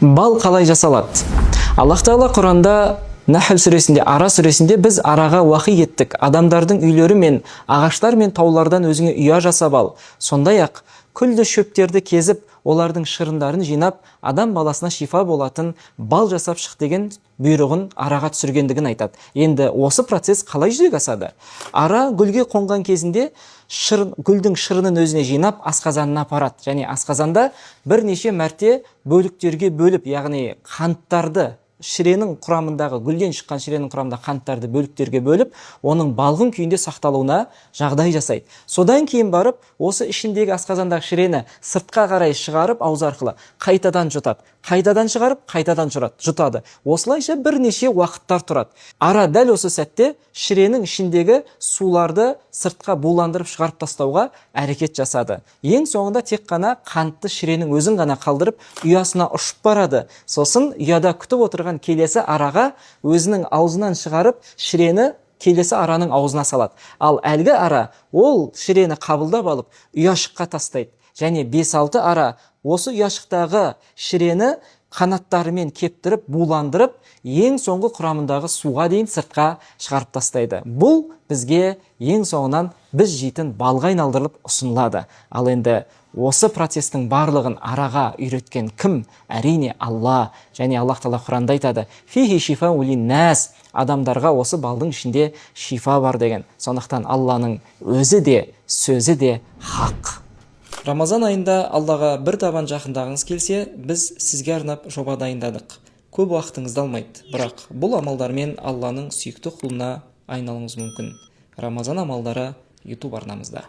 Бал қалай жасалады? Аллах Тағала Құранда Нахл сүресінде, Ара сүресінде біз араға уахи еттік. Адамдардың үйлері мен ағаштар мен таулардан өзіңе ұя жасап ал. Сондай-ақ күлді шөптерді кезіп, олардың шырындарын жинап, адам баласына шифа болатын бал жасап шық деген бұйрығын араға түсіргендігін айтады. Енді осы процесс қалай жүзеге асады? Ара гүлге қонған кезінде гүлдің шырынын өзіне жинап, асқазанына апарады. Және асқазанда бірнеше мәрте бөліктерге бөліп, яғни қанттарды, шіренің құрамындағы, гүлден шыққан шіренің құрамында қанттарды бөліктерге бөліп, оның балғын күйінде сақталуына жағдай жасайды. Содан кейін барып, осы ішіндегі асқазандағы шірені сыртқа қарай шығарып, ауыз арқылы қайтадан жұтады. Қайтадан шығарып, қайтадан жұтады. Осылайша бірнеше уақыттар тұрады. Ара дәл осы сәтте шіренің ішіндегі суларды сыртқа буландырып шығарып тастауға әрекет жасады. Ең соңында тек қана қантты шіренің өзін ғана қалдырып, ұясына ұшып барады. Сосын ұяда күтіп отырған келесі араға өзінің аузынан шығарып, шірені келесі араның аузына салады. Ал әлгі ара ол шірені қабылдап алып, ұяшыққа тастайды. Және 5-6 ара осы ұяшықтағы шірені қанаттарымен кептіріп, буландырып, ең соңғы құрамындағы суға дейін сыртқа шығарып тастайды. Бұл бізге ең соңынан біз жейтін балға айналдырылып ұсынылады. Ал енді осы процестің барлығын араға үйреткен кім? Әрине Алла. Және Аллах Тағала Құранда айтады: «Фихи шифау линнас». Адамдарға осы балдың ішінде шифа бар деген. Сондықтан Алланың өзі де, сөзі де хақ. Рамазан айында Аллаға бір табан жақындағыңыз келсе, біз сізге арнап жоба дайындадық. Көп уақытыңызды алмайды, бірақ бұл амалдармен Алланың сүйікті құлына айналуыңыз мүмкін. Рамазан амалдары YouTube арнамызда.